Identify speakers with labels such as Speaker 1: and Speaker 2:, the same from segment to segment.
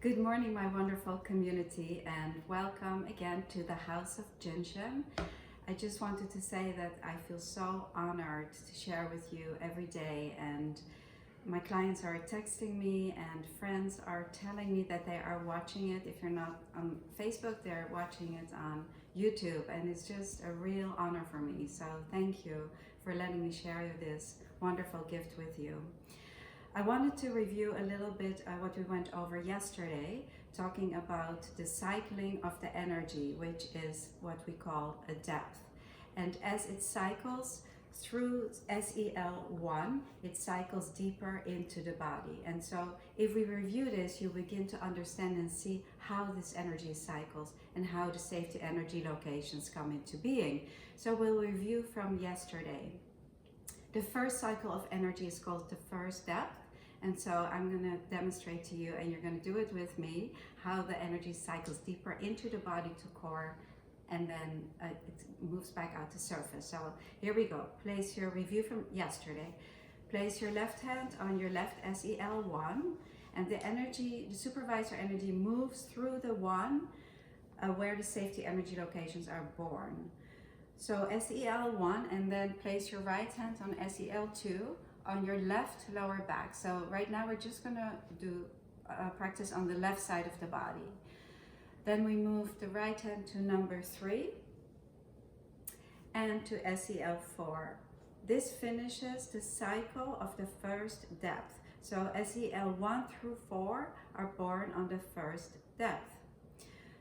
Speaker 1: Good morning, my wonderful community, and welcome again to the House of Jin Shin. I just wanted to say that I feel so honored to share with you every day, and my clients are texting me and friends are telling me that they are watching it. If you're not on Facebook, they're watching it on YouTube, and it's just a real honor for me. So thank you for letting me share this wonderful gift with you. I wanted to review a little bit what we went over yesterday, talking about the cycling of the energy, which is what we call a depth. And as it cycles through SEL1, it cycles deeper into the body. And so if we review this, you begin to understand and see how this energy cycles and how the safety energy locations come into being. So we'll review from yesterday. The first cycle of energy is called the first depth. And so I'm going to demonstrate to you, and you're going to do it with me, how the energy cycles deeper into the body to core, and then it moves back out to surface. So here we go. Place your review from yesterday. Place your left hand on your left SEL1, and the energy, the supervisor energy, moves through the one where the safety energy locations are born. So SEL1, and then place your right hand on SEL2 on your left lower back. So right now we're just gonna do practice on the left side of the body. Then we move the right hand to number 3 and to SEL4. This finishes the cycle of the first depth. So SEL1 through 4 are born on the first depth.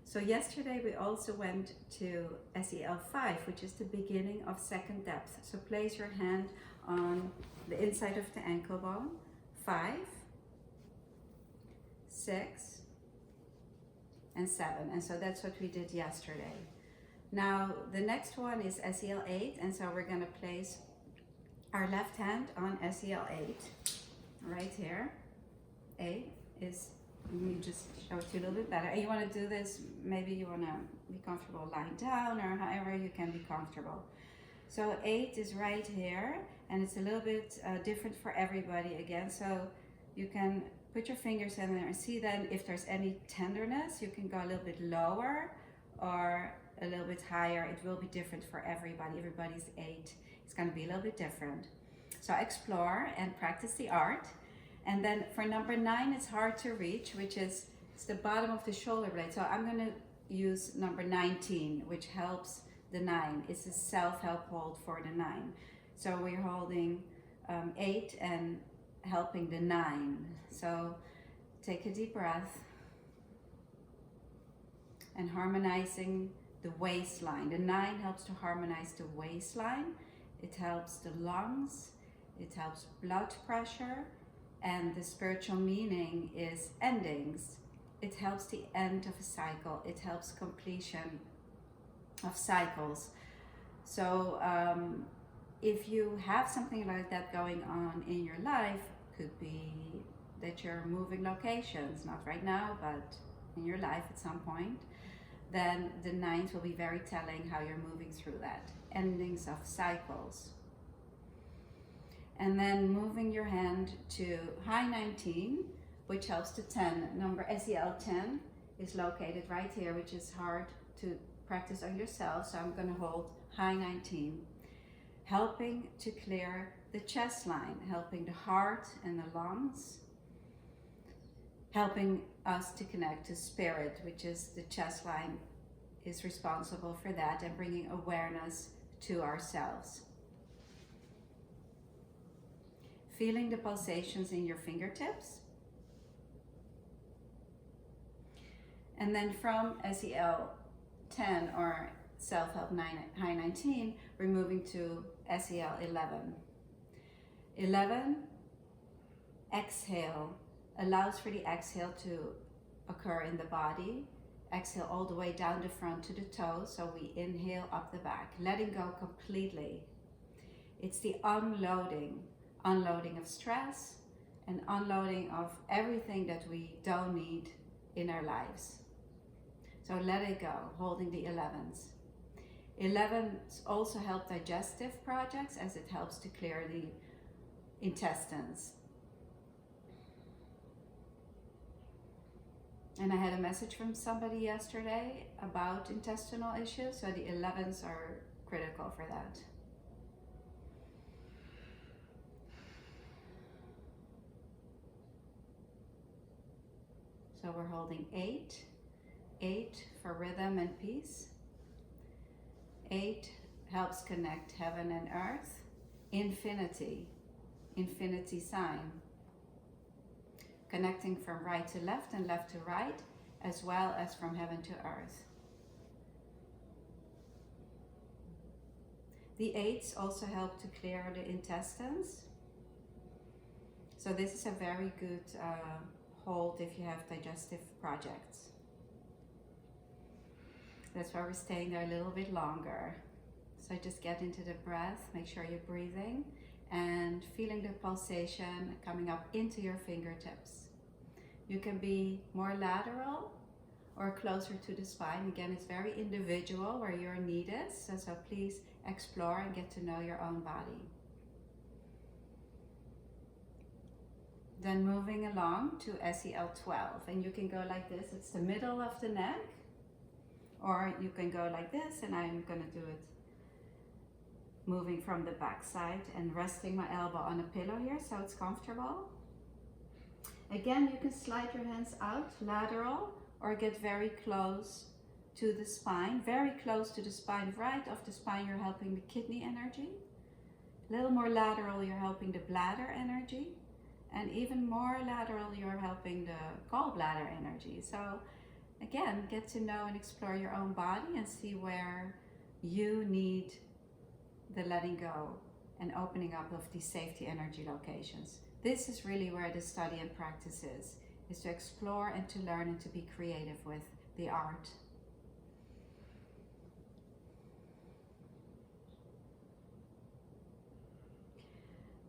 Speaker 1: So yesterday we also went to SEL5, which is the beginning of second depth. So place your hand on the inside of the ankle bone. 5, 6, and 7. And so that's what we did yesterday. Now the next one is SEL8, and so we're going to place our left hand on SEL8 right here. 8 is, let me just show it to you a little bit better. And you want to do this, maybe you want to be comfortable lying down or however you can be comfortable. So 8 is right here, and it's a little bit different for everybody again. So you can put your fingers in there and see then if there's any tenderness. You can go a little bit lower or a little bit higher. It will be different for everybody. Everybody's 8. It's going to be a little bit different. So explore and practice the art. And then for number 9, it's hard to reach, which is it's the bottom of the shoulder blade. So I'm going to use number 19, which helps the 9. It's a self-help hold for the 9. So we're holding 8 and helping the 9. So take a deep breath and harmonizing the waistline. The 9 helps to harmonize the waistline. It helps the lungs. It helps blood pressure. And the spiritual meaning is endings. It helps the end of a cycle. It helps completion of cycles. So if you have something like that going on in your life, could be that you're moving locations, not right now, but in your life at some point, then the 9th will be very telling how you're moving through that. Endings of cycles. And then moving your hand to high 19, which helps to 10. Number SEL10 is located right here, which is hard to practice on yourself. So I'm going to hold high 19, helping to clear the chest line, helping the heart and the lungs, helping us to connect to spirit, which is the chest line is responsible for that, and bringing awareness to ourselves. Feeling the pulsations in your fingertips. And then from SEL10 or self-help high 19, we're moving to SEL11. 11, exhale, allows for the exhale to occur in the body. Exhale all the way down the front to the toes, so we inhale up the back, letting go completely. It's the unloading of stress and unloading of everything that we don't need in our lives. So let it go, holding the 11s. 11s also help digestive projects, as it helps to clear the intestines. And I had a message from somebody yesterday about intestinal issues, so the 11s are critical for that. So we're holding 8. 8 for rhythm and peace. 8 helps connect heaven and earth. Infinity. Infinity sign. Connecting from right to left and left to right, as well as from heaven to earth. The 8s also help to clear the intestines. So this is a very good hold if you have digestive projects. That's why we're staying there a little bit longer. So just get into the breath, make sure you're breathing and feeling the pulsation coming up into your fingertips. You can be more lateral or closer to the spine. Again, it's very individual where your need is, so please explore and get to know your own body. Then moving along to SEL 12, and you can go like this. It's the middle of the neck, or you can go like this, and I'm going to do it moving from the back side and resting my elbow on a pillow here so it's comfortable. Again, you can slide your hands out lateral or get very close to the spine, very close to the spine. Right off the spine, you're helping the kidney energy. A little more lateral, you're helping the bladder energy. And even more lateral, you're helping the gallbladder energy. So again, get to know and explore your own body and see where you need the letting go and opening up of these safety energy locations. This is really where the study and practice is to explore and to learn and to be creative with the art.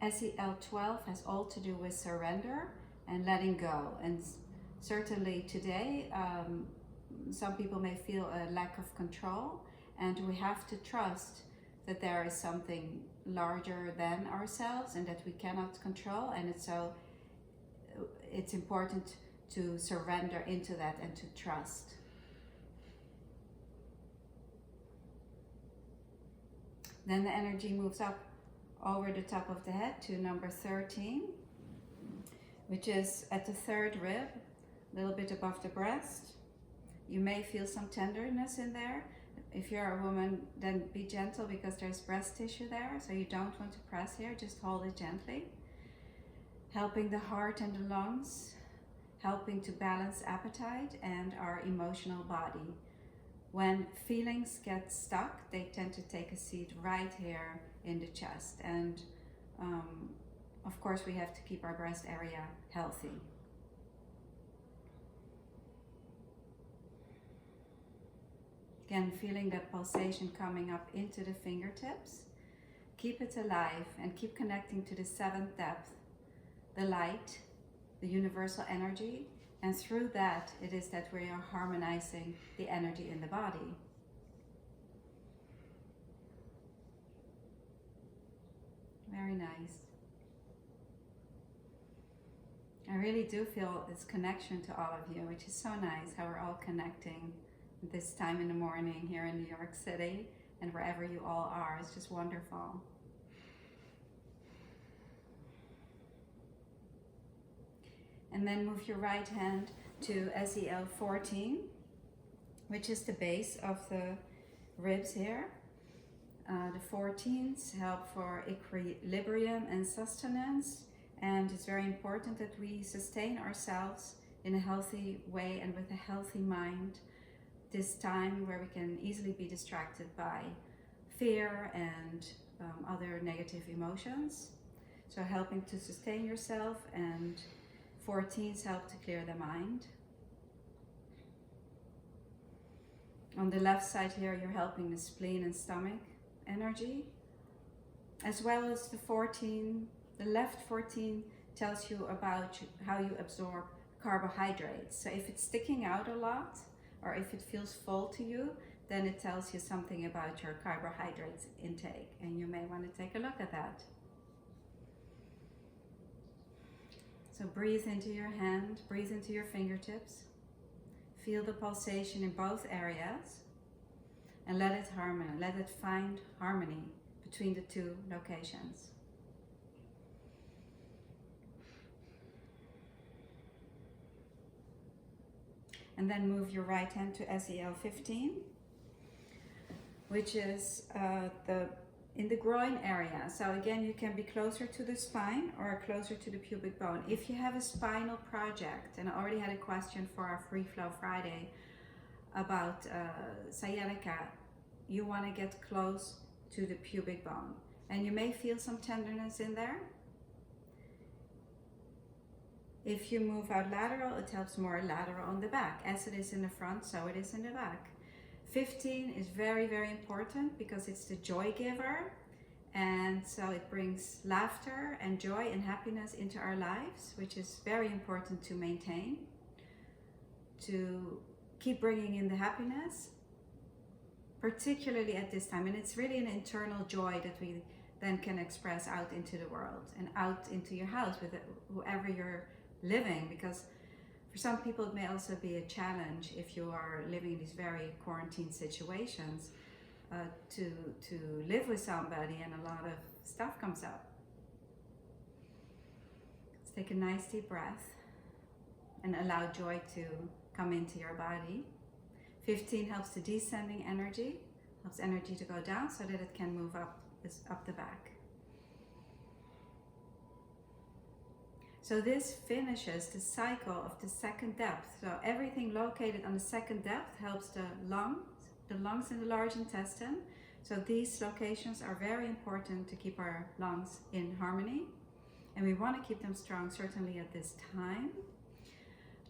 Speaker 1: SEL 12 has all to do with surrender and letting go. And certainly today, some people may feel a lack of control, and we have to trust that there is something larger than ourselves and that we cannot control, and it's important to surrender into that and to trust. Then the energy moves up over the top of the head to number 13, which is at the third rib, a little bit above the breast. You may feel some tenderness in there. If you're a woman, then be gentle because there's breast tissue there, so you don't want to press here, just hold it gently. Helping the heart and the lungs, helping to balance appetite and our emotional body. When feelings get stuck, they tend to take a seat right here in the chest, and of course we have to keep our breast area healthy. Again, feeling that pulsation coming up into the fingertips. Keep it alive and keep connecting to the 7th depth, the light, the universal energy, and through that it is that we are harmonizing the energy in the body. Very nice. I really do feel this connection to all of you, which is so nice how we're all connecting this time in the morning here in New York City and wherever you all are. It's just wonderful. And then move your right hand to SEL 14, which is the base of the ribs here. The 14s help for equilibrium and sustenance, and it's very important that we sustain ourselves in a healthy way and with a healthy mind. This time where we can easily be distracted by fear and other negative emotions. So helping to sustain yourself, and 14s help to clear the mind. On the left side here, you're helping the spleen and stomach energy, as well as the 14. The left 14 tells you about how you absorb carbohydrates. So if it's sticking out a lot, or if it feels full to you, then it tells you something about your carbohydrates intake, and you may want to take a look at that. So breathe into your hand, breathe into your fingertips, Feel the pulsation in both areas and let it harmonize, let it find harmony between the two locations. And then move your right hand to SEL 15, which is in the groin area. So again, you can be closer to the spine or closer to the pubic bone. If you have a spinal project, and I already had a question for our Free Flow Friday about sciatica, you want to get close to the pubic bone. And you may feel some tenderness in there. If you move out lateral, it helps more lateral on the back. As it is in the front, so it is in the back. 15 is very, very important because it's the joy giver. And so it brings laughter and joy and happiness into our lives, which is very important to maintain, to keep bringing in the happiness, particularly at this time. And it's really an internal joy that we then can express out into the world and out into your house with whoever you're living, because for some people it may also be a challenge if you are living in these very quarantine situations to live with somebody and a lot of stuff comes up. Let's take a nice deep breath and allow joy to come into your body. 15 helps the descending energy, helps energy to go down so that it can move up the back. So this finishes the cycle of the second depth. So everything located on the second depth helps the lungs in the large intestine. So these locations are very important to keep our lungs in harmony. And we want to keep them strong, certainly at this time.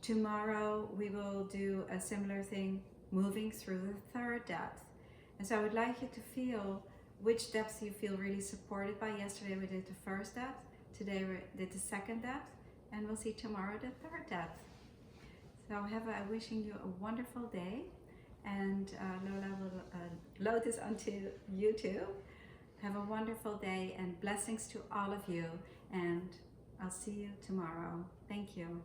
Speaker 1: Tomorrow we will do a similar thing, moving through the third depth. And so I would like you to feel which depths you feel really supported by. Yesterday we did the first depth. Today we did the second depth, and we'll see tomorrow the third depth. So I'm wishing you a wonderful day, and Lola will load this onto YouTube. Have a wonderful day and blessings to all of you, and I'll see you tomorrow. Thank you.